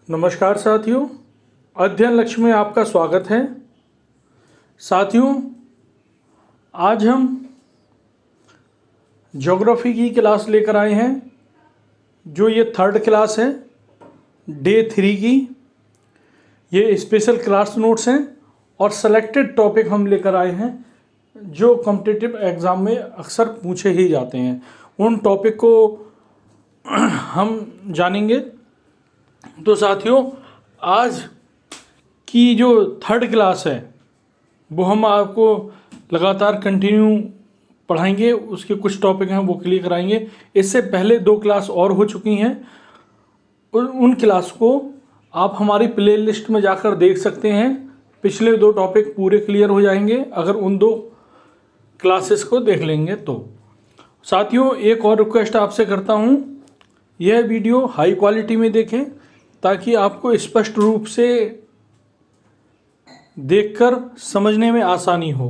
नमस्कार साथियों, अध्ययन लक्ष्य में आपका स्वागत है। साथियों, आज हम ज्योग्राफी की क्लास लेकर आए हैं, जो ये 3rd क्लास है, डे 3 की। ये स्पेशल क्लास नोट्स हैं और सेलेक्टेड टॉपिक हम लेकर आए हैं जो कॉम्पिटिटिव एग्ज़ाम में अक्सर पूछे ही जाते हैं। उन टॉपिक को हम जानेंगे। तो साथियों, आज की जो 3rd क्लास है वो हम आपको लगातार कंटिन्यू पढ़ाएंगे। उसके कुछ टॉपिक हैं वो क्लियर कराएंगे। इससे पहले 2 क्लास और हो चुकी हैं, उन क्लास को आप हमारी प्ले लिस्ट में जाकर देख सकते हैं। पिछले 2 टॉपिक पूरे क्लियर हो जाएंगे अगर उन 2 क्लासेस को देख लेंगे तो। साथियों, एक और रिक्वेस्ट आपसे करता हूँ, यह वीडियो हाई क्वालिटी में देखें ताकि आपको स्पष्ट रूप से देखकर समझने में आसानी हो।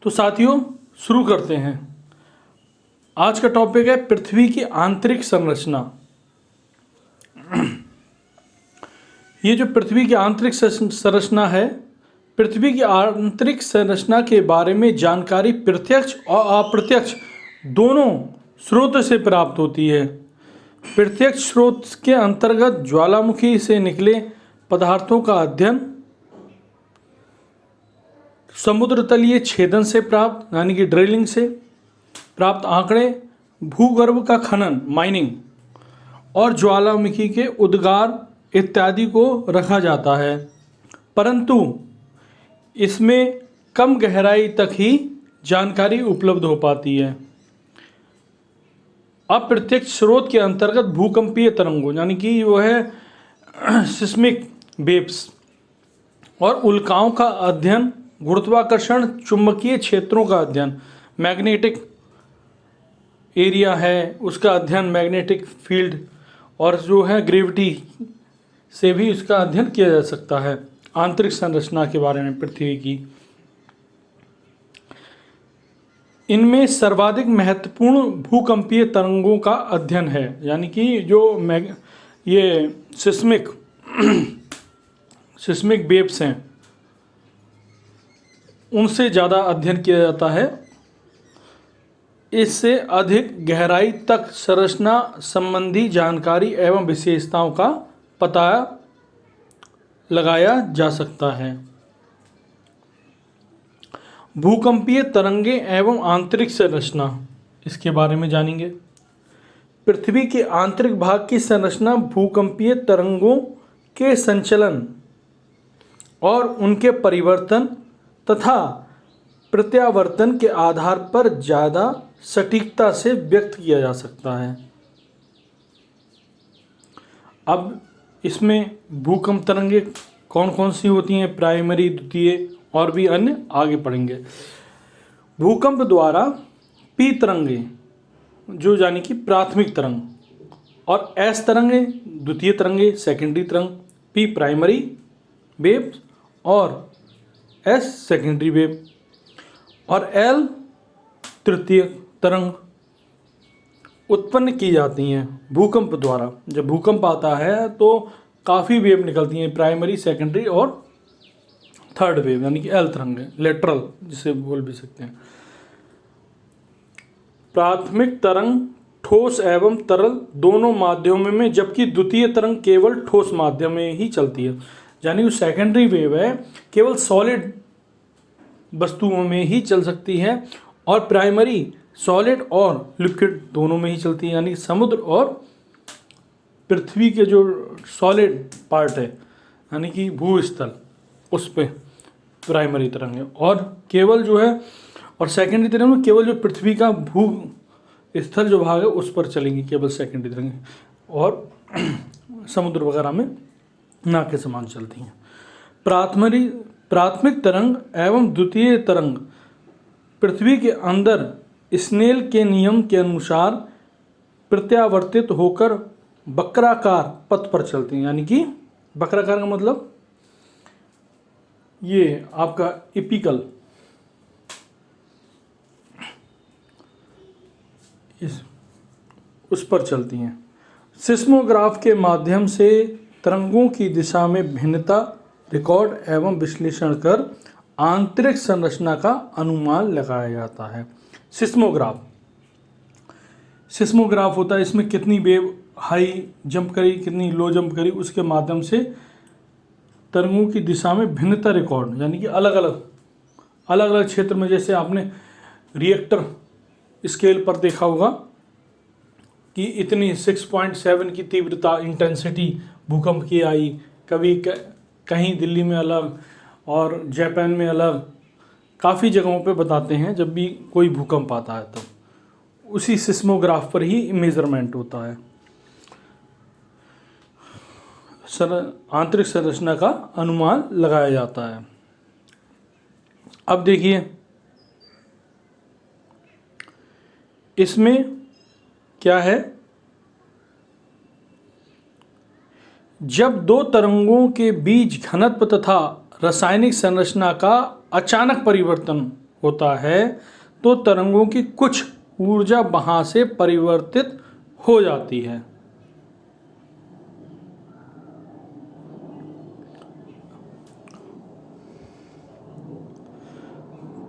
तो साथियों, शुरू करते हैं। आज का टॉपिक है पृथ्वी की आंतरिक संरचना। ये जो पृथ्वी की आंतरिक संरचना है, पृथ्वी की आंतरिक संरचना के बारे में जानकारी प्रत्यक्ष और अप्रत्यक्ष दोनों स्रोत से प्राप्त होती है। प्रत्यक्ष स्रोत के अंतर्गत ज्वालामुखी से निकले पदार्थों का अध्ययन, समुद्र तलीय छेदन से प्राप्त यानी कि ड्रिलिंग से प्राप्त आंकड़े, भूगर्भ का खनन माइनिंग और ज्वालामुखी के उद्गार इत्यादि को रखा जाता है, परंतु इसमें कम गहराई तक ही जानकारी उपलब्ध हो पाती है। अप्रत्यक्ष स्रोत के अंतर्गत भूकंपीय तरंगों यानी कि वो है सिस्मिक वेव्स और उल्काओं का अध्ययन, गुरुत्वाकर्षण चुंबकीय क्षेत्रों का अध्ययन, मैग्नेटिक एरिया है उसका अध्ययन, मैग्नेटिक फील्ड और जो है ग्रेविटी से भी उसका अध्ययन किया जा सकता है। आंतरिक संरचना के बारे में पृथ्वी की, इनमें सर्वाधिक महत्वपूर्ण भूकंपीय तरंगों का अध्ययन है, यानी कि जो ये सिस्मिक वेव्स हैं उनसे ज़्यादा अध्ययन किया जाता है। इससे अधिक गहराई तक संरचना संबंधी जानकारी एवं विशेषताओं का पता लगाया जा सकता है। भूकंपीय तरंगे एवं आंतरिक संरचना, इसके बारे में जानेंगे। पृथ्वी के आंतरिक भाग की संरचना भूकंपीय तरंगों के संचलन और उनके परिवर्तन तथा प्रत्यावर्तन के आधार पर ज़्यादा सटीकता से व्यक्त किया जा सकता है। अब इसमें भूकंप तरंगे कौन कौन सी होती हैं, प्राइमरी, द्वितीय और भी अन्य आगे पढ़ेंगे। भूकंप द्वारा पी तरंगे जो यानी कि प्राथमिक तरंग और एस तरंगे द्वितीय तरंगे सेकेंडरी तरंग, पी प्राइमरी वेव और एस सेकेंडरी वेव और एल तृतीय तरंग उत्पन्न की जाती हैं भूकंप द्वारा। जब भूकंप आता है तो काफ़ी वेव निकलती हैं, प्राइमरी, सेकेंडरी और 3rd वेव यानी कि एल तरंग, लेटरल जिसे बोल भी सकते हैं। प्राथमिक तरंग ठोस एवं तरल दोनों माध्यमों में, जबकि द्वितीय तरंग केवल ठोस माध्यम में ही चलती है। यानी जो सेकेंडरी वेव है केवल सॉलिड वस्तुओं में ही चल सकती है और प्राइमरी सॉलिड और लिक्विड दोनों में ही चलती है, यानी समुद्र और पृथ्वी के जो सॉलिड पार्ट है यानी कि भूस्थल उस पे प्राइमरी तरंग है, और केवल जो है और सेकेंडरी तरंग में केवल जो पृथ्वी का भू स्थल जो भाग है उस पर चलेंगी केवल सेकेंडरी तरंग, और समुद्र वगैरह में ना के समान चलती हैं। प्राथमिक तरंग एवं द्वितीय तरंग पृथ्वी के अंदर स्नेल के नियम के अनुसार प्रत्यावर्तित होकर वक्राकार पथ पर चलती हैं, यानी कि वक्राकार का मतलब ये आपका एपिकल उस पर चलती हैं। सिस्मोग्राफ के माध्यम से तरंगों की दिशा में भिन्नता रिकॉर्ड एवं विश्लेषण कर आंतरिक संरचना का अनुमान लगाया जाता है। सिस्मोग्राफ होता है, इसमें कितनी वेव हाई जंप करी, कितनी लो जंप करी, उसके माध्यम से तरंगों की दिशा में भिन्नता रिकॉर्ड, यानी कि अलग अलग क्षेत्र में, जैसे आपने रिएक्टर स्केल पर देखा होगा कि इतनी 6.7 की तीव्रता इंटेंसिटी भूकंप की आई, कभी कहीं दिल्ली में अलग और जापान में अलग, काफ़ी जगहों पे बताते हैं जब भी कोई भूकंप आता है तो उसी सिस्मोग्राफ पर ही मेजरमेंट होता है। आंतरिक संरचना का अनुमान लगाया जाता है। अब देखिए इसमें क्या है, जब दो तरंगों के बीच घनत्व तथा रासायनिक संरचना का अचानक परिवर्तन होता है तो तरंगों की कुछ ऊर्जा वहां से परिवर्तित हो जाती है।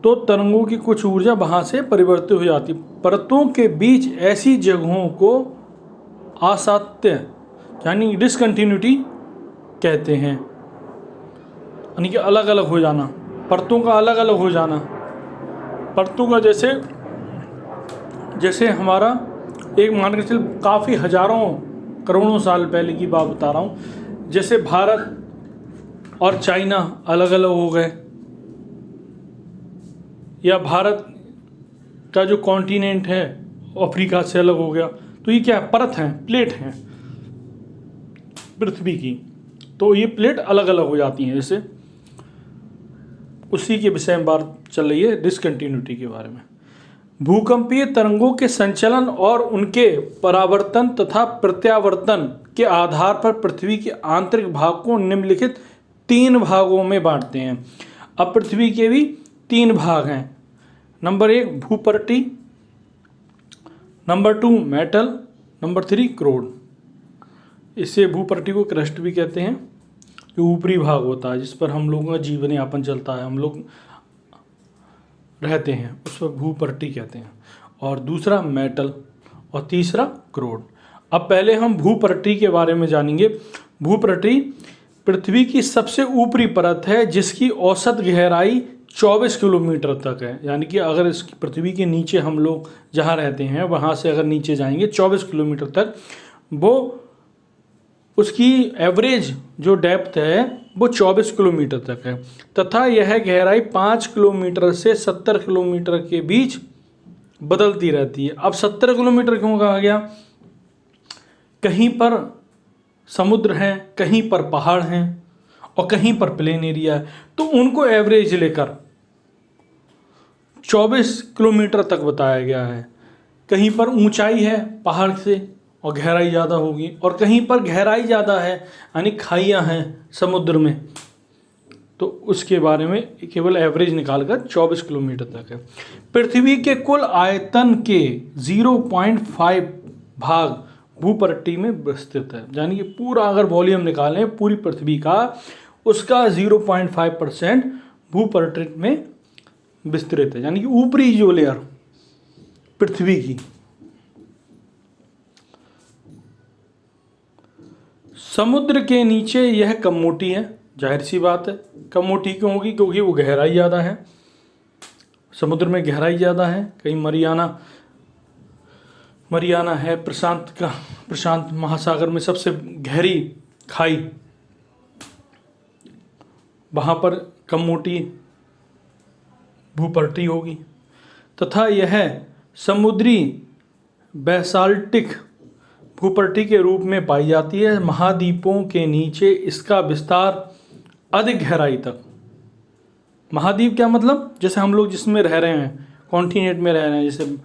तो तरंगों की कुछ ऊर्जा वहां से परिवर्तित हो जाती है। परतों के बीच ऐसी जगहों को असात्य यानी डिसकंटिन्यूटी कहते हैं, यानी कि अलग अलग हो जाना, परतों का अलग अलग हो जाना। परतों का जैसे हमारा एक मान के चल काफ़ी हजारों करोड़ों साल पहले की बात बता रहा हूँ, जैसे भारत और चाइना अलग अलग हो गए, या भारत का जो कॉन्टिनेंट है अफ्रीका से अलग हो गया, तो ये क्या परत हैं, प्लेट हैं पृथ्वी की, तो ये प्लेट अलग अलग हो जाती हैं। जैसे उसी के विषय में बात चल रही है, डिसकंटिन्यूटी के बारे में। भूकंपीय तरंगों के संचलन और उनके परावर्तन तथा प्रत्यावर्तन के आधार पर पृथ्वी के आंतरिक भाग को निम्नलिखित 3 भागों में बांटते हैं। अब पृथ्वी के भी 3 भाग हैं। नंबर 1 भूपट्टी, नंबर 2 मेटल, नंबर 3 क्रोड। इससे भूपट्टी को क्रस्ट भी कहते हैं, जो ऊपरी भाग होता है जिस पर हम लोगों का जीवन यापन चलता है, हम लोग रहते हैं, उस पर भूपट्टी कहते हैं। और दूसरा मेटल और तीसरा क्रोड। अब पहले हम भूपट्टी के बारे में जानेंगे। भूपट्टी पृथ्वी की सबसे ऊपरी परत है जिसकी औसत गहराई 24 किलोमीटर तक है। यानी कि अगर इस पृथ्वी के नीचे हम लोग जहाँ रहते हैं वहाँ से अगर नीचे जाएंगे 24 किलोमीटर तक, वो उसकी एवरेज जो डेप्थ है वो 24 किलोमीटर तक है, तथा यह गहराई 5 किलोमीटर से 70 किलोमीटर के बीच बदलती रहती है। अब 70 किलोमीटर क्यों कहा गया? कहीं पर समुद्र हैं, कहीं पर पहाड़ हैं और कहीं पर प्लेन एरिया है, तो उनको एवरेज लेकर 24 किलोमीटर तक बताया गया है। कहीं पर ऊंचाई है पहाड़ से और गहराई ज़्यादा होगी, और कहीं पर गहराई ज़्यादा है यानी खाइयाँ हैं समुद्र में, तो उसके बारे में केवल एवरेज निकालकर 24 किलोमीटर तक है। पृथ्वी के कुल आयतन के 0.5 भाग भूपट्टी में विस्तृत है। यानी कि पूरा अगर वॉल्यूम निकालें पूरी पृथ्वी का, उसका 0.5% भूपट्टी में विस्तृत है, यानी कि ऊपरी जो लेयर पृथ्वी की। समुद्र के नीचे यह कम मोटी है, जाहिर सी बात है। कम मोटी क्यों होगी? क्योंकि वो गहराई ज़्यादा है, समुद्र में गहराई ज़्यादा है। कहीं मरियाना है, प्रशांत महासागर में सबसे गहरी खाई, वहाँ पर कम मोटी भूपट्टी होगी। तथा यह समुद्री बेसाल्टिक भूपट्टी के रूप में पाई जाती है। महाद्वीपों के नीचे इसका विस्तार अधिक गहराई तक। महाद्वीप क्या मतलब? जैसे हम लोग जिसमें रह रहे हैं, कॉन्टिनेंट में रह रहे हैं, जैसे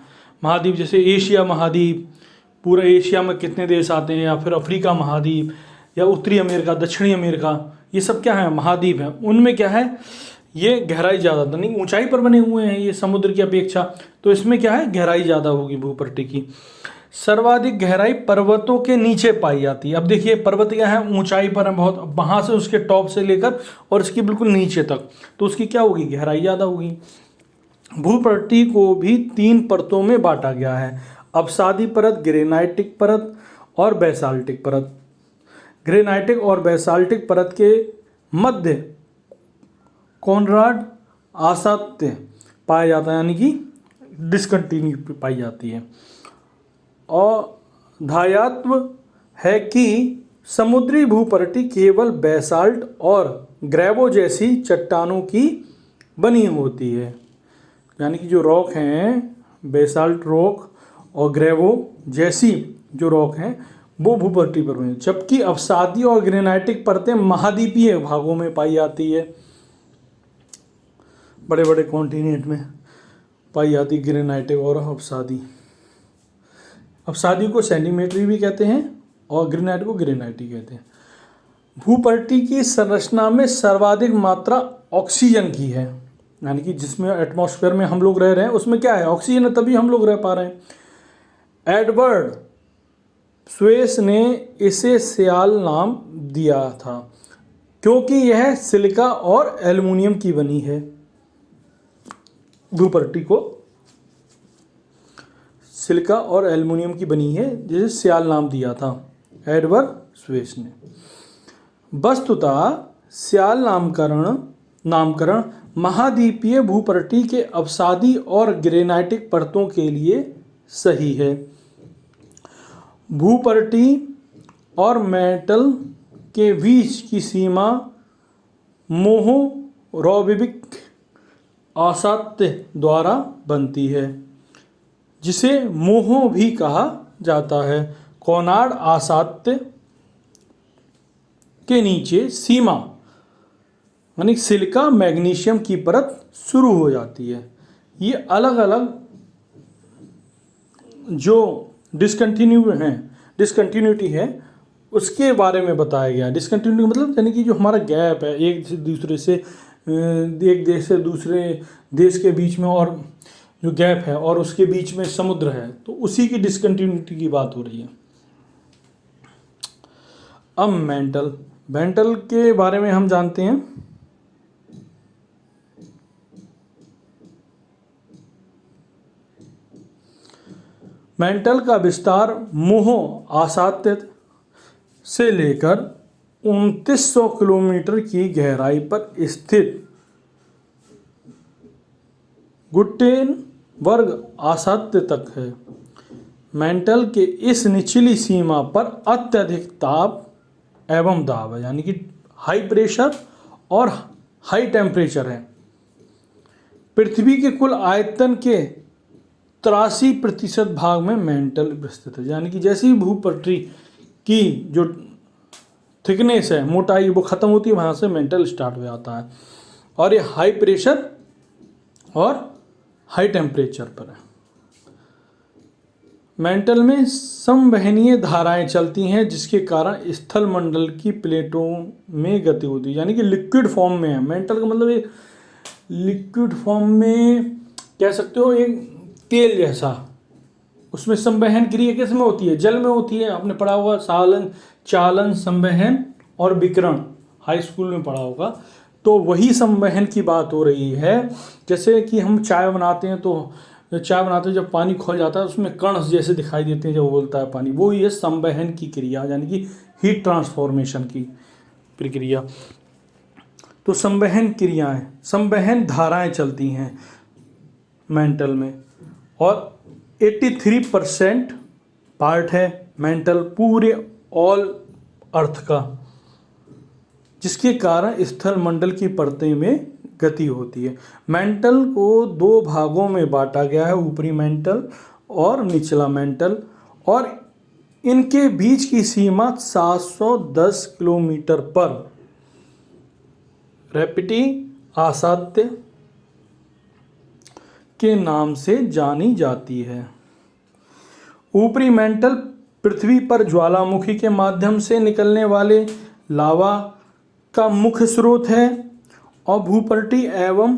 महाद्वीप, जैसे एशिया महाद्वीप, पूरा एशिया में कितने देश आते हैं, या फिर अफ्रीका महाद्वीप, या उत्तरी अमेरिका, दक्षिणी अमेरिका, ये सब क्या है? महाद्वीप है। उनमें क्या है? ये गहराई ज़्यादा तो नहीं, ऊंचाई पर बने हुए हैं ये समुद्र की अपेक्षा, तो इसमें क्या है? गहराई ज़्यादा होगी भूपट्टी की। सर्वाधिक गहराई पर्वतों के नीचे पाई जाती है। अब देखिए पर्वत क्या है, ऊंचाई पर है बहुत, वहां से उसके टॉप से लेकर और इसके बिल्कुल नीचे तक, तो उसकी क्या होगी, गहराई ज़्यादा होगी। भूपट्टी को भी 3 परतों में बांटा गया है, अवसादी परत, ग्रेनाइटिक परत और बैसाल्टिक परत। ग्रेनाइटिक और बैसाल्टिक परत के मध्य कॉनराड आसात्य पाया जाता है, यानी कि डिसकंटिन्यू पाई जाती है। और धायत्व है कि समुद्री भूपट्टी केवल बेसाल्ट और ग्रेवो जैसी चट्टानों की बनी होती है, यानी कि जो रॉक हैं, बेसाल्ट रॉक और ग्रेवो जैसी जो रॉक हैं वो भूपट्टी पर बनी, जबकि अवसादी और ग्रेनाइटिक परतें महाद्वीपीय भागों में पाई जाती है, बड़े बड़े कॉन्टिनेंट में पाई जाती ग्रेनाइटिक और अवसादी। अवसादी को सेंटीमेट्री भी कहते हैं और ग्रेनाइट को ग्रेनाइटी कहते हैं। भूपट्टी की संरचना में सर्वाधिक मात्रा ऑक्सीजन की है, यानी कि जिसमें एटमॉस्फेयर में हम लोग रह रहे हैं उसमें क्या है, ऑक्सीजन है, तभी हम लोग रह पा रहे हैं। एडवर्ड स्वेस ने इसे सियाल नाम दिया था क्योंकि यह सिलिका और एल्युमिनियम की बनी है। भूपट्टी को सिलिका और एल्युमिनियम की बनी है, जिसे सियाल नाम दिया था एडवर्ड स्वेस ने। वस्तुतः सियाल नामकरण महाद्वीपीय भूपट्टी के अवसादी और ग्रेनाइटिक परतों के लिए सही है। भूपट्टी और मेटल के बीच की सीमा मोहोरोविक आसात्य द्वारा बनती है, जिसे मोहो भी कहा जाता है। कॉनार्ड आसात्य के नीचे सीमा यानी सिलिका मैग्नीशियम की परत शुरू हो जाती है। ये अलग अलग जो डिसकंटिन्यूटी है उसके बारे में बताया गया। डिसकंटिन्यूटी मतलब यानी कि जो हमारा गैप है एक दूसरे से, एक देश से दूसरे देश के बीच में, और जो गैप है और उसके बीच में समुद्र है, तो उसी की डिसकंटिन्यूटी की बात हो रही है। अब मेंटल के बारे में हम जानते हैं। मेंटल का विस्तार मोहो आसात्य से लेकर 2900 किलोमीटर की गहराई पर स्थित गुटेनबर्ग आसात्य तक है। मेंटल के इस निचली सीमा पर अत्यधिक ताप एवं दाब है, यानी कि हाई प्रेशर और हाई टेम्परेचर है। पृथ्वी के कुल आयतन के 83% भाग में मेंटल विस्तृत है, यानी कि जैसे ही भूपट्टी की जो थिकनेस है, मोटाई, वो ख़त्म होती है, वहाँ से मेंटल स्टार्ट हो जाता है। और ये हाई प्रेशर और हाई टेम्परेचर पर है। मेंटल में संवहनीय धाराएं चलती हैं, जिसके कारण स्थल मंडल की प्लेटों में गति होती है, यानी कि लिक्विड फॉर्म में है। मेंटल का मतलब एक लिक्विड फॉर्म में कह सकते हो, एक तेल जैसा। उसमें संवहन क्रिया किस में होती है, जल में होती है। आपने पढ़ा होगा चालन, संवहन और विकिरण, हाई स्कूल में पढ़ा होगा। तो वही संवहन की बात हो रही है। जैसे कि हम चाय बनाते हैं, तो चाय बनाते हैं जब पानी खोल जाता है उसमें कण जैसे दिखाई देते हैं जब उबलता है पानी, वो ये संवहन की क्रिया, यानी कि हीट ट्रांसफॉर्मेशन की प्रक्रिया। तो संवहन क्रियाएं, संवहन धाराएं चलती हैं मेंटल में, और 83% पार्ट है मेंटल पूरे ऑल अर्थ का, जिसके कारण स्थल मंडल की परतें में गति होती है। मेंटल को 2 भागों में बांटा गया है, ऊपरी मेंटल और निचला मेंटल, और इनके बीच की सीमा 710 किलोमीटर पर रैपिडी आसात्य के नाम से जानी जाती है। ऊपरी मेंटल पृथ्वी पर ज्वालामुखी के माध्यम से निकलने वाले लावा का मुख्य स्रोत है, और भूपट्टी एवं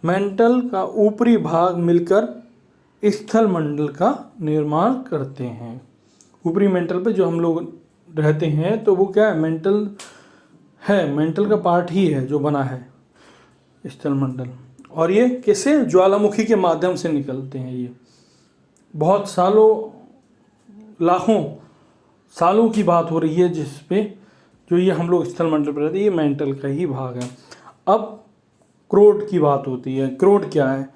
मेंटल का ऊपरी भाग मिलकर स्थल मंडल का निर्माण करते हैं। ऊपरी मेंटल पे जो हम लोग रहते हैं तो वो क्या है, मेंटल है, मेंटल का पार्ट ही है जो बना है स्थल मंडल। और ये कैसे, ज्वालामुखी के माध्यम से निकलते हैं। ये बहुत सालों, लाखों सालों की बात हो रही है जिस पे जो ये हम लोग स्थल मंडल पर रहते हैं, ये मेंटल का ही भाग है। अब क्रोड की बात होती है। क्रोड क्या है?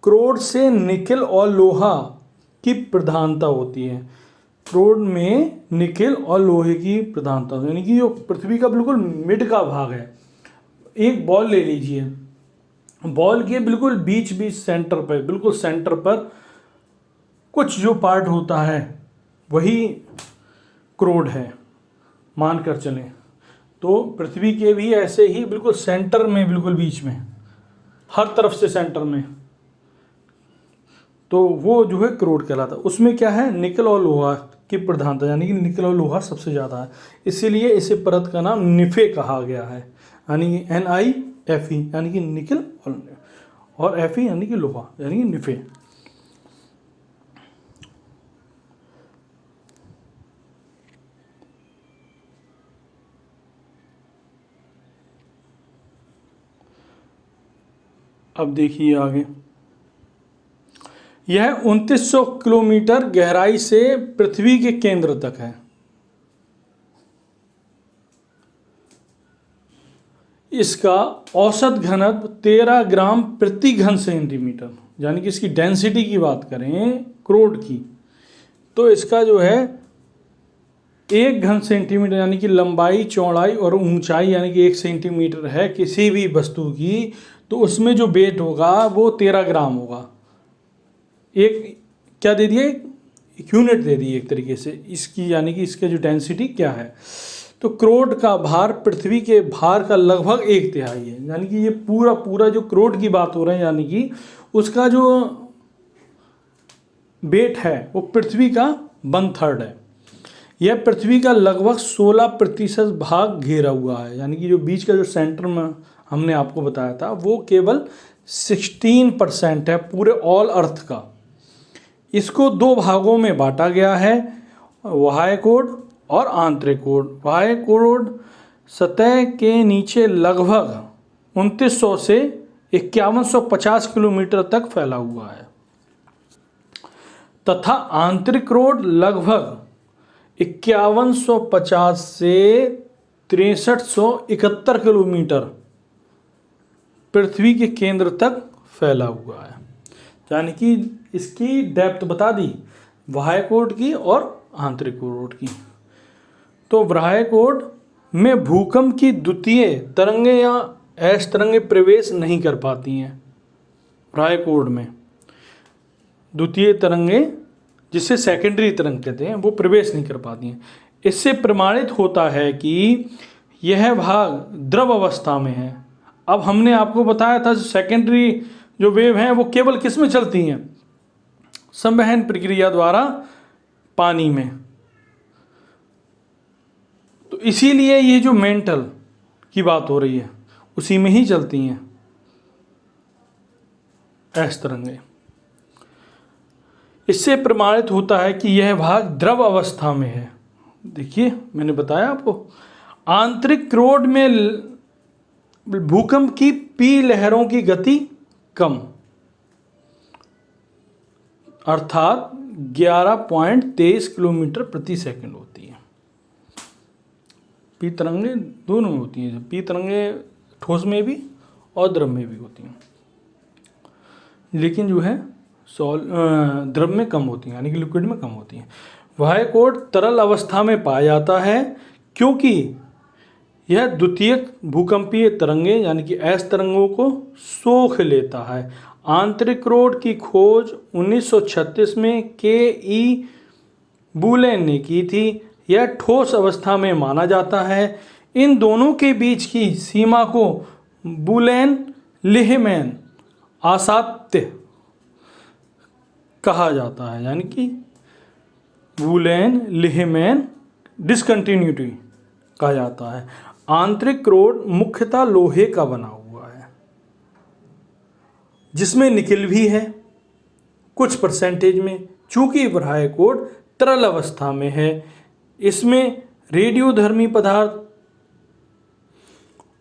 क्रोड से निकेल और लोहा की प्रधानता होती है। क्रोड में निकेल और लोहे की प्रधानता, यानी कि जो पृथ्वी का बिल्कुल मिड का भाग है। एक बॉल ले लीजिए, बॉल के बिल्कुल बीच बीच सेंटर पर, बिल्कुल सेंटर पर कुछ जो पार्ट होता है वही क्रोड है, मानकर चलें। तो पृथ्वी के भी ऐसे ही बिल्कुल सेंटर में, बिल्कुल बीच में, हर तरफ से सेंटर में, तो वो जो है क्रोड कहलाता है। उसमें क्या है, निकेल और लोहा की प्रधानता, यानी कि निकेल और लोहा सबसे ज़्यादा है। इसीलिए इसे परत का नाम निफे कहा गया है, यानी कि NiFe, यानी कि निकेल, और Fe यानी कि लोहा, यानी कि निफे। अब देखिए आगे, यह 2900 किलोमीटर गहराई से पृथ्वी के केंद्र तक है। इसका औसत घनत्व 13 ग्राम प्रति घन सेंटीमीटर, यानी कि इसकी डेंसिटी की बात करें क्रोड की, तो इसका जो है 1 घन सेंटीमीटर, यानी कि लंबाई, चौड़ाई और ऊंचाई, यानी कि 1 सेंटीमीटर है किसी भी वस्तु की, तो उसमें जो वेट होगा वो 13 ग्राम होगा। एक क्या दे दिया, एक यूनिट दे दी एक तरीके से इसकी, यानी कि इसका जो डेंसिटी क्या है। तो क्रोड का भार पृथ्वी के भार का लगभग 1/3 है, यानी कि ये पूरा जो क्रोड की बात हो रही है, यानी कि उसका जो वेट है वो पृथ्वी का 1/3 है। यह पृथ्वी का लगभग 16% भाग घेरा हुआ है, यानी कि जो बीच का जो सेंटर में हमने आपको बताया था वो केवल 16% है पूरे ऑल अर्थ का। इसको 2 भागों में बांटा गया है, बाह्य कोड और आंतरिक कोड। बाह्य कोड सतह के नीचे लगभग 2900 से 5150 किलोमीटर तक फैला हुआ है, तथा आंतरिक कोड लगभग 5150 से 6371 किलोमीटर पृथ्वी के केंद्र तक फैला हुआ है। यानी कि इसकी डेप्थ बता दी बाह्य कोड की और आंतरिक कोड की। तो बाह्य कोड में भूकंप की द्वितीय तरंगे या एस तरंगे प्रवेश नहीं कर पाती हैं। बाह्य कोड में द्वितीय तरंगे, जिसे सेकेंडरी तरंग कहते हैं, वो प्रवेश नहीं कर पाती हैं। इससे प्रमाणित होता है कि यह भाग द्रव अवस्था में है। अब हमने आपको बताया था सेकेंडरी जो वेव हैं वो केवल किस में चलती हैं, संवहन प्रक्रिया द्वारा पानी में। तो इसीलिए ये जो मेंटल की बात हो रही है उसी में ही चलती हैं एस तरंगे। इससे प्रमाणित होता है कि यह भाग द्रव अवस्था में है। देखिए मैंने बताया आपको, आंतरिक क्रोड में भूकंप की पी लहरों की गति कम, अर्थात 11.23 किलोमीटर प्रति सेकंड होती है। पी तरंगे दोनों में होती हैं, पी तरंगे ठोस में भी और द्रव में भी होती हैं, लेकिन जो है द्रव में कम होती हैं, यानी कि लिक्विड में कम होती हैं। बाह्य कोड तरल अवस्था में पाया जाता है क्योंकि यह द्वितीयक भूकंपीय तरंगे यानी कि एस तरंगों को सोख लेता है। आंतरिक कोड की खोज 1936 में के.ई. बुलेन ने की थी। यह ठोस अवस्था में माना जाता है। इन दोनों के बीच की सीमा को बुलेन लिहमैन असाध्य कहा जाता है, यानी कि बुलेन लिहमैन डिसकंटिन्यूटी कहा जाता है। आंतरिक क्रोड मुख्यतः लोहे का बना हुआ है, जिसमें निकेल भी है, कुछ परसेंटेज में। चूंकि ब्रायोकोट तरल अवस्था में है, इसमें रेडियोधर्मी पदार्थ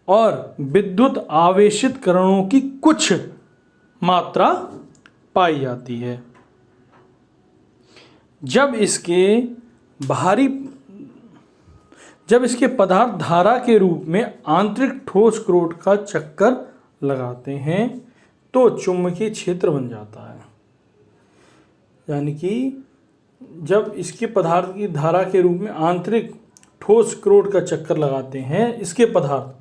और विद्युत आवेशित कणों की कुछ मात्रा पाई जाती है। जब इसके पदार्थ धारा के रूप में आंतरिक ठोस क्रोट का चक्कर लगाते हैं तो चुंबकीय क्षेत्र बन जाता है। यानी कि जब इसके पदार्थ की धारा के रूप में आंतरिक ठोस क्रोट का चक्कर लगाते हैं इसके पदार्थ,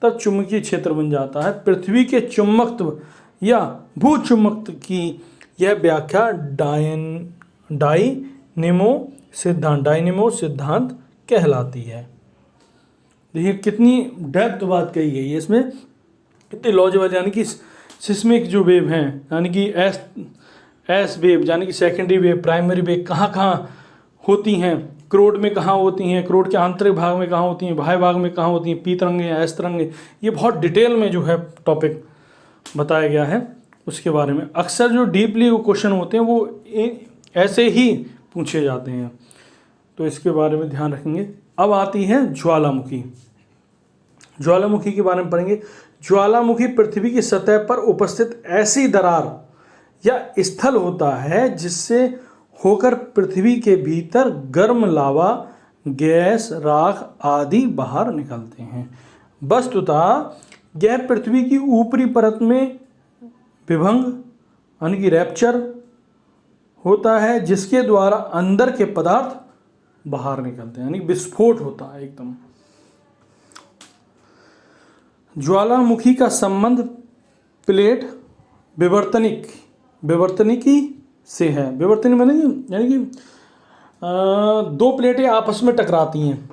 तब चुंबकीय क्षेत्र बन जाता है। पृथ्वी के चुंबकत्व या भूचुंबकत्व की यह व्याख्या डायनेमो सिद्धांत कहलाती है। देखिए कितनी डेप्थ बात कही गई है इसमें, कितने लॉजिकल। यानी कि सिस्मिक जो वेव हैं, यानी कि एस वेव, यानी कि सेकेंडरी वेव, प्राइमरी वेव कहाँ कहाँ होती हैं, क्रोड में कहाँ होती हैं, क्रोड के आंतरिक भाग में कहाँ होती हैं, बाह्य भाग में कहाँ होती हैं, पी तरंगे या एस तरंगे, ये बहुत डिटेल में जो है टॉपिक बताया गया है उसके बारे में। अक्सर जो डीपली वो क्वेश्चन होते हैं वो ऐसे ही पूछे जाते हैं, तो इसके बारे में ध्यान रखेंगे। अब आती है ज्वालामुखी। ज्वालामुखी के बारे में पढ़ेंगे। ज्वालामुखी पृथ्वी की सतह पर उपस्थित ऐसी दरार या स्थल होता है जिससे होकर पृथ्वी के भीतर गर्म लावा, गैस, राख आदि बाहर निकलते हैं। वस्तुतः यह पृथ्वी की ऊपरी परत में विभंग यानी कि रैप्चर होता है, जिसके द्वारा अंदर के पदार्थ बाहर निकलते हैं, यानी विस्फोट होता है एकदम। ज्वालामुखी का संबंध प्लेट विवर्तनिकी से है। विवर्तनिक माने यानी कि दो प्लेटें आपस में टकराती हैं,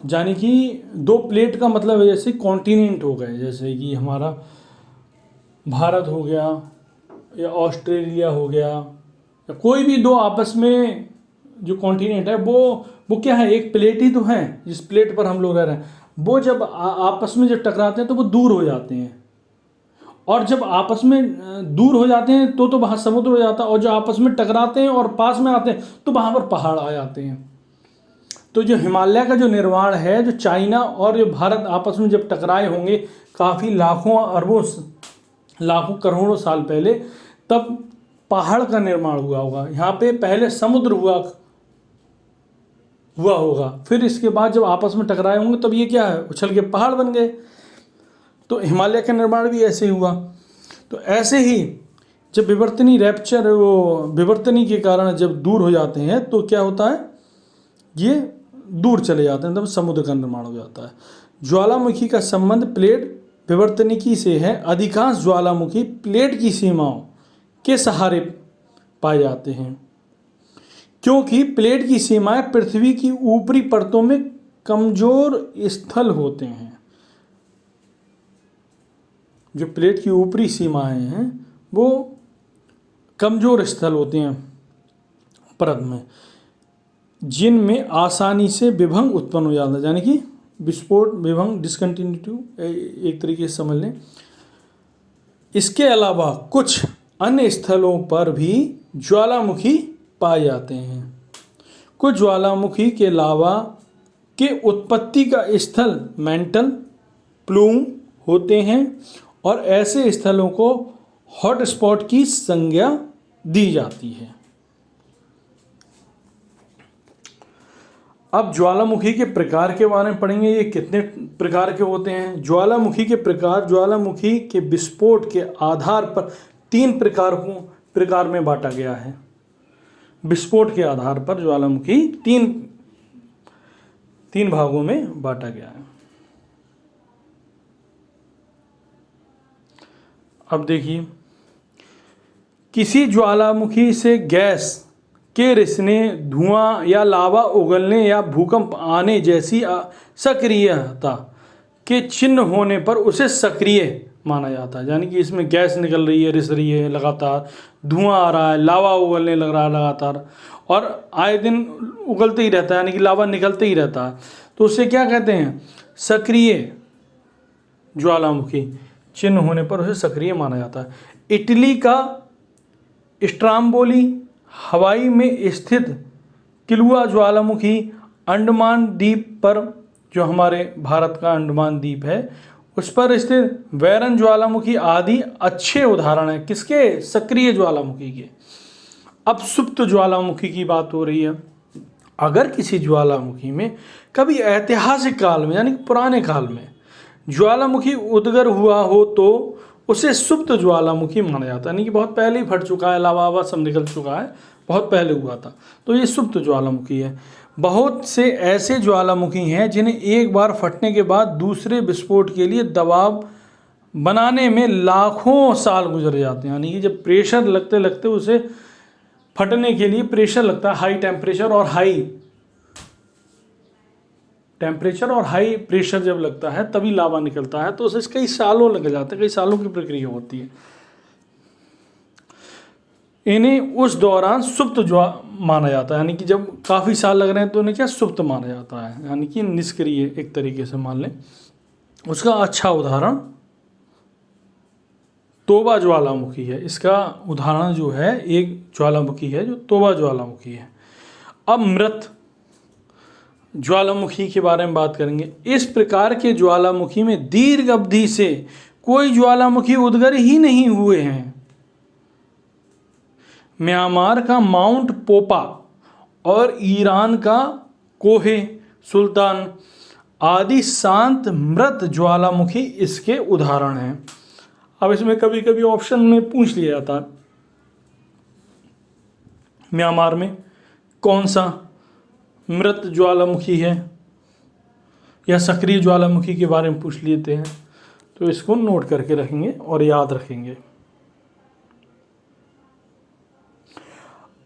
यानी कि दो प्लेट का मतलब है जैसे कॉन्टिनेंट हो गए, जैसे कि हमारा भारत हो गया या ऑस्ट्रेलिया हो गया, या कोई भी दो आपस में जो कॉन्टिनेंट है वो क्या है, एक प्लेट ही तो है जिस प्लेट पर हम लोग रह रहे हैं। वो जब आपस में जब टकराते हैं तो वो दूर हो जाते हैं, और जब आपस में दूर हो जाते हैं तो वहाँ समुद्र हो जाता है, और जो आपस में टकराते हैं और पास में आते हैं तो वहाँ पर पहाड़ आ जाते हैं। तो जो हिमालय का जो निर्माण है, जो चाइना और जो भारत आपस में जब टकराए होंगे काफ़ी लाखों करोड़ों साल पहले, तब पहाड़ का निर्माण हुआ होगा। यहाँ पे पहले समुद्र हुआ होगा, फिर इसके बाद जब आपस में टकराए होंगे तब ये क्या है, उछल के पहाड़ बन गए। तो हिमालय का निर्माण भी ऐसे ही हुआ। तो ऐसे ही जब विवर्तनी के कारण जब दूर हो जाते हैं तो क्या होता है, ये दूर चले जाते हैं, तब समुद्र का निर्माण हो जाता है। ज्वालामुखी का संबंध प्लेट विवर्तनिकी से है। अधिकांश ज्वालामुखी प्लेट की सीमाओं के सहारे पाए जाते हैं, क्योंकि प्लेट की सीमाएं पृथ्वी की ऊपरी परतों में कमजोर स्थल होते हैं। जो प्लेट की ऊपरी सीमाएं हैं वो कमजोर स्थल होते हैं परत में, जिनमें आसानी से विभंग उत्पन्न हो जाता है, यानी कि विस्फोट, विभंग, डिसकंटिन्यूटी एक तरीके से समझ लें। इसके अलावा कुछ अन्य स्थलों पर भी ज्वालामुखी पाए जाते हैं। कुछ ज्वालामुखी के लावा के उत्पत्ति का स्थल मेंटल प्लूम होते हैं, और ऐसे स्थलों को हॉटस्पॉट की संज्ञा दी जाती है। अब ज्वालामुखी के प्रकार के बारे में पढ़ेंगे। ये कितने प्रकार के होते हैं। ज्वालामुखी के प्रकार ज्वालामुखी के विस्फोट के आधार पर 3 प्रकार में बांटा गया है। विस्फोट के आधार पर ज्वालामुखी तीन भागों में बांटा गया है। अब देखिए, किसी ज्वालामुखी से गैस के रिसने, धुआं या लावा उगलने या भूकंप आने जैसी सक्रियता के चिन्ह होने पर उसे सक्रिय माना जाता है। यानी कि इसमें गैस निकल रही है, रिस रही है लगातार, धुआं आ रहा है, लावा उगलने लग रहा है लगातार, और आए दिन उगलते ही रहता है, यानी कि लावा निकलते ही रहता है, तो उसे क्या कहते हैं, सक्रिय ज्वालामुखी चिन्ह होने पर उसे सक्रिय माना जाता है। इटली का स्ट्राम्बोली, हवाई में स्थित किलुआ ज्वालामुखी, अंडमान द्वीप पर, जो हमारे भारत का अंडमान द्वीप है उस पर स्थित वैरन ज्वालामुखी आदि अच्छे उदाहरण हैं किसके? सक्रिय ज्वालामुखी के। अब सुप्त ज्वालामुखी की बात हो रही है। अगर किसी ज्वालामुखी में कभी ऐतिहासिक काल में यानी पुराने काल में ज्वालामुखी उद्गर हुआ हो तो उसे सुप्त ज्वालामुखी माना जाता है, यानी कि बहुत पहले ही फट चुका है, लावा वावा सब निकल चुका है, बहुत पहले हुआ था, तो ये सुप्त ज्वालामुखी है। बहुत से ऐसे ज्वालामुखी हैं जिन्हें एक बार फटने के बाद दूसरे विस्फोट के लिए दबाव बनाने में लाखों साल गुजर जाते हैं, यानी कि जब प्रेशर लगते लगते उसे फटने के लिए प्रेशर लगता है, हाई टेम्परेचर और हाई प्रेशर जब लगता है तभी लावा निकलता है, तो उसे कई सालों लग जाते हैं, कई सालों की प्रक्रिया होती है। इन्हें उस दौरान सुप्त माना जाता है, यानी कि जब काफ़ी साल लग रहे हैं तो इन्हें क्या सुप्त माना जाता है, यानी कि निष्क्रिय एक तरीके से मान लें। उसका अच्छा उदाहरण तोबा ज्वालामुखी है। इसका उदाहरण जो है एक ज्वालामुखी है जो तोबा ज्वालामुखी है। अब मृत ज्वालामुखी के बारे में बात करेंगे। इस प्रकार के ज्वालामुखी में दीर्घ अवधि से कोई ज्वालामुखी उद्गर ही नहीं हुए हैं। म्यांमार का माउंट पोपा और ईरान का कोहे सुल्तान आदि शांत मृत ज्वालामुखी इसके उदाहरण हैं। अब इसमें कभी कभी ऑप्शन में पूछ लिया जाता है म्यांमार में कौन सा मृत ज्वालामुखी है या सक्रिय ज्वालामुखी के बारे में पूछ लेते हैं, तो इसको नोट करके रखेंगे और याद रखेंगे।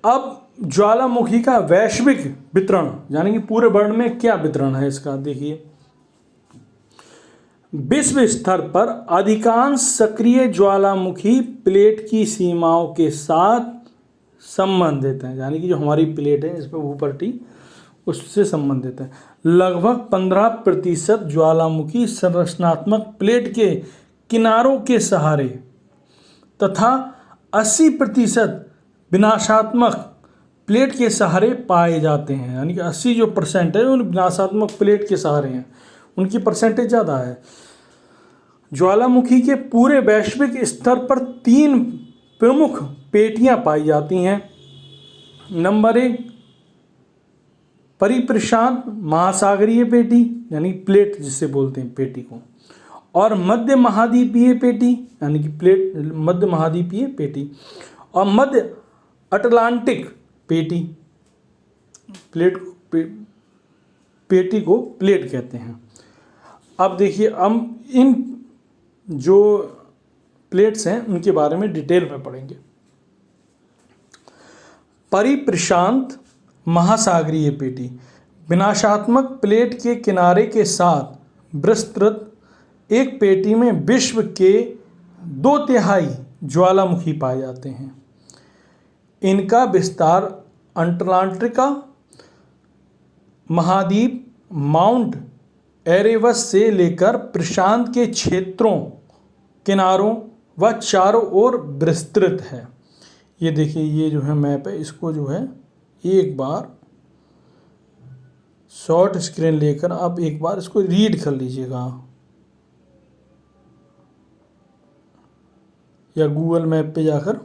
अब ज्वालामुखी का वैश्विक वितरण यानी कि पूरे वर्ल्ड में क्या वितरण है इसका देखिए। विश्व स्तर पर अधिकांश सक्रिय ज्वालामुखी प्लेट की सीमाओं के साथ संबंधित हैं, यानी कि जो हमारी प्लेट है इसमें ऊपर टी उससे संबंधित है। लगभग 15% ज्वालामुखी संरचनात्मक प्लेट के किनारों के सहारे तथा 80% विनाशात्मक प्लेट के सहारे पाए जाते हैं, यानी कि 80% है उन विनाशात्मक प्लेट के सहारे हैं, उनकी परसेंटेज ज़्यादा है। ज्वालामुखी के पूरे वैश्विक स्तर पर 3 प्रमुख पेटियां पाई जाती हैं। नंबर 1 परिप्रशांत महासागरीय पेटी यानी प्लेट जिसे बोलते हैं पेटी को, और मध्य महाद्वीपीय पेटी यानी कि प्लेट मध्य महाद्वीपीय पेटी, और मध्य अटलांटिक पेटी। पेटी को प्लेट कहते हैं। अब देखिए हम इन जो प्लेट्स हैं उनके बारे में डिटेल में पढ़ेंगे। परिप्रशांत महासागरीय पेटी विनाशात्मक प्लेट के किनारे के साथ विस्तृत एक पेटी में विश्व के 2/3 ज्वालामुखी पाए जाते हैं। इनका विस्तार अटलांटिका महाद्वीप माउंट एरेबस से लेकर प्रशांत के क्षेत्रों किनारों व चारों ओर विस्तृत है। ये देखिए ये जो है मैप है, इसको जो है एक बार शॉर्ट स्क्रीन लेकर आप एक बार इसको रीड कर लीजिएगा या गूगल मैप पे जाकर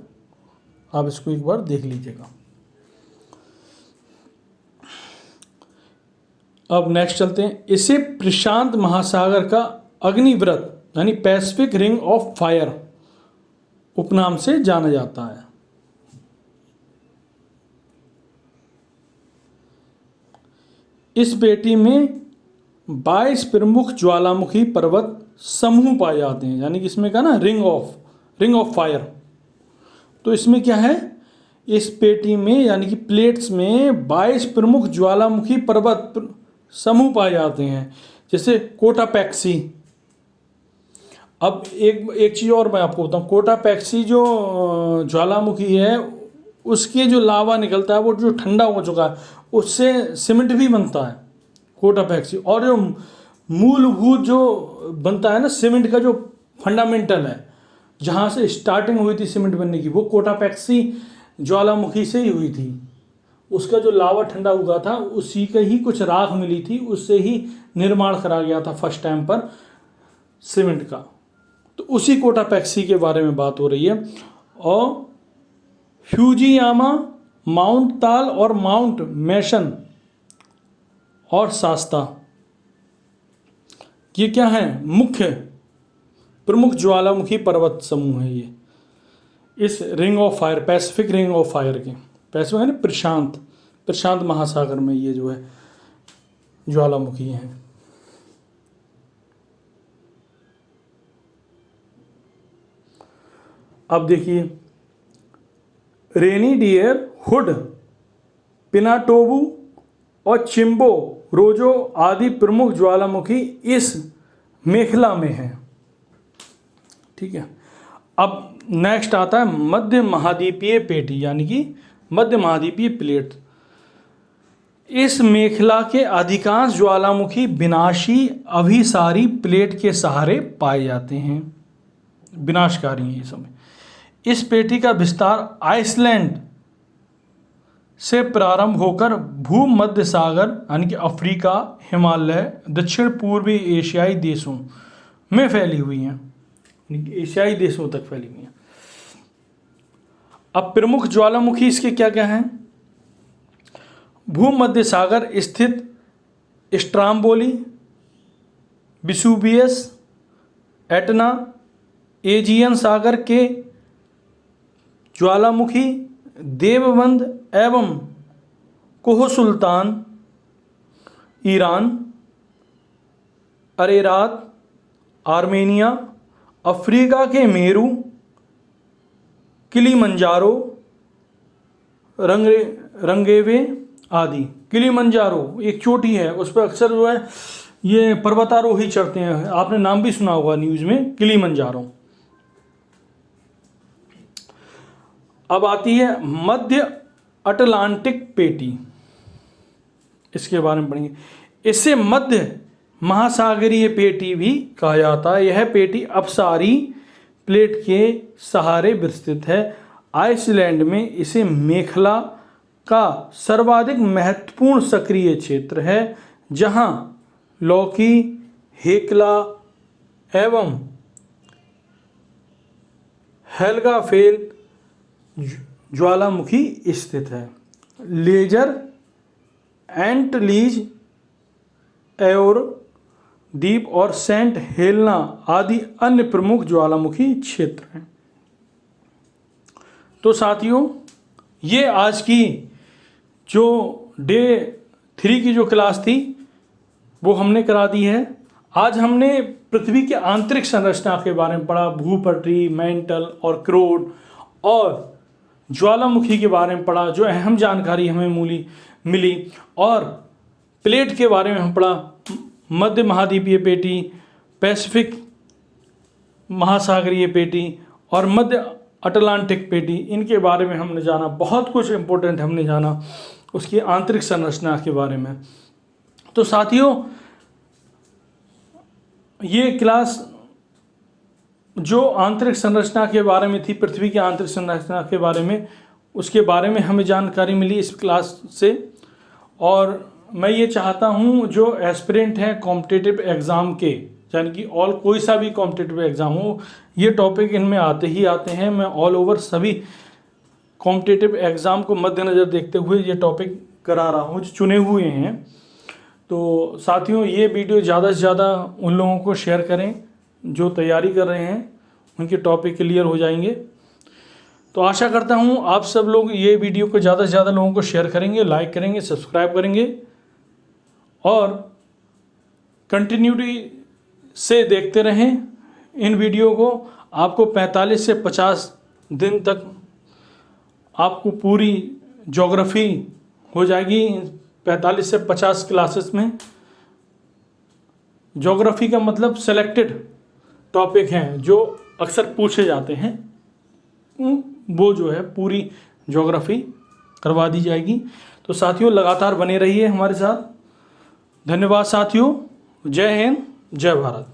आप इसको एक बार देख लीजिएगा। अब नेक्स्ट चलते हैं। इसे प्रशांत महासागर का अग्निव्रत यानी पैसिफिक रिंग ऑफ फायर उपनाम से जाना जाता है। इस पेटी में 22 प्रमुख ज्वालामुखी पर्वत समूह पाए जाते हैं, यानी कि इसमें क्या ना रिंग ऑफ फायर। तो इसमें क्या है, इस पेटी में यानी कि प्लेट्स में 22 प्रमुख ज्वालामुखी पर्वत समूह पाए जाते हैं, जैसे कोटापैक्सी। अब एक चीज़ और मैं आपको बताऊँ, कोटापैक्सी जो ज्वालामुखी है उसके जो लावा निकलता है वो जो ठंडा हो चुका है उससे सीमेंट भी बनता है कोटापैक्सी। और जो मूलभूत जो बनता है ना सीमेंट का जो फंडामेंटल है जहाँ से स्टार्टिंग हुई थी सीमेंट बनने की, वो कोटापैक्सी ज्वालामुखी से ही हुई थी। उसका जो लावा ठंडा हुआ था उसी का ही कुछ राख मिली थी, उससे ही निर्माण करा गया था फर्स्ट टाइम पर सीमेंट का। तो उसी कोटापेक्सी के बारे में बात हो रही है। और फ्यूजियामा, माउंट ताल और माउंट मैसन और शास्ता, ये क्या है? मुख्य प्रमुख ज्वालामुखी पर्वत समूह है ये इस ring of fire, Pacific ring of fire के, पैसिफिक है ना, प्रशांत महासागर में ये जो है ज्वालामुखी हैं। अब देखिए, रेनी डियर, हुड, पिनाटोबू और चिम्बो रोजो आदि प्रमुख ज्वालामुखी इस मेखला में हैं। ठीक है। अब नेक्स्ट आता है मध्य महाद्वीपीय पेटी, यानी कि मध्य महाद्वीपीय प्लेट। इस मेखला के अधिकांश ज्वालामुखी विनाशी अभिसारी प्लेट के सहारे पाए जाते हैं, विनाशकारी हैं ये समय। इस पेटी का विस्तार आइसलैंड से प्रारंभ होकर भूमध्य सागर यानी कि अफ्रीका, हिमालय, दक्षिण पूर्वी एशियाई देशों में फैली हुई हैं, एशियाई देशों तक फैली हुई हैं। अब प्रमुख ज्वालामुखी इसके क्या क्या हैं? भूमध्य सागर स्थित स्ट्राम्बोली, विसुवियस, एटना, एजियन सागर के ज्वालामुखी, देवबंद एवं कोह सुल्तान, ईरान, अरेरात, आर्मेनिया, अफ्रीका के मेरू, किलीमंजारो, रंगेवे आदि। किलीमंजारो एक चोटी है, उस पर अक्सर जो है ये पर्वतारोही चढ़ते हैं, आपने नाम भी सुना होगा न्यूज़ में, किलीमंजारो। अब आती है मध्य अटलांटिक पेटी, इसके बारे में पढ़ेंगे। इसे मध्य महासागरीय पेटी भी कहा जाता है। यह पेटी अपसारी प्लेट के सहारे विस्तृत है। आइसलैंड में इसे मेखला का सर्वाधिक महत्वपूर्ण सक्रिय क्षेत्र है, जहां लौकी, हेकला एवं हेल्गाफेल ज्वालामुखी स्थित है। लेजर, एंटलीज, एओर द्वीप और सेंट हेलेना आदि अन्य प्रमुख ज्वालामुखी क्षेत्र हैं। तो साथियों, ये आज की जो डे 3 की जो क्लास थी वो हमने करा दी है। आज हमने पृथ्वी के आंतरिक संरचना के बारे में पढ़ा, भूपटरी, मेंटल और क्रोड, और ज्वालामुखी के बारे में पढ़ा, जो अहम जानकारी हमें मिली। और प्लेट के बारे में हम पढ़ा, मध्य महाद्वीपीय पेटी, पैसिफिक महासागरीय पेटी और मध्य अटलांटिक पेटी, इनके बारे में हमने जाना। बहुत कुछ इम्पोर्टेंट हमने जाना उसकी आंतरिक संरचना के बारे में। तो साथियों, ये क्लास जो आंतरिक संरचना के बारे में थी, पृथ्वी की आंतरिक संरचना के बारे में, उसके बारे में हमें जानकारी मिली इस क्लास से। और मैं ये चाहता हूँ जो एस्पिरेंट हैं कॉम्पिटिटिव एग्ज़ाम के, यानी कि कोई सा भी कॉम्पिटिटिव एग्ज़ाम हो, ये टॉपिक इनमें आते ही आते हैं। मैं ऑल ओवर सभी कॉम्पिटिटिव एग्ज़ाम को मद्देनज़र देखते हुए ये टॉपिक करा रहा हूँ, जो चुने हुए हैं। तो साथियों, ये वीडियो ज़्यादा से ज़्यादा उन लोगों को शेयर करें जो तैयारी कर रहे हैं, उनके टॉपिक क्लियर हो जाएंगे। तो आशा करता हूँ आप सब लोग ये वीडियो को ज़्यादा से ज़्यादा लोगों को शेयर करेंगे, लाइक करेंगे, सब्सक्राइब करेंगे और कंटिन्यूटी से देखते रहें इन वीडियो को। आपको 45 से 50 दिन तक आपको पूरी ज्योग्राफी हो जाएगी। 45 से 50 क्लासेस में ज्योग्राफी का मतलब सेलेक्टेड टॉपिक हैं जो अक्सर पूछे जाते हैं, वो जो है पूरी ज्योग्राफी करवा दी जाएगी। तो साथियों, लगातार बने रहिए हमारे साथ। धन्यवाद साथियों। जय हिंद, जय भारत।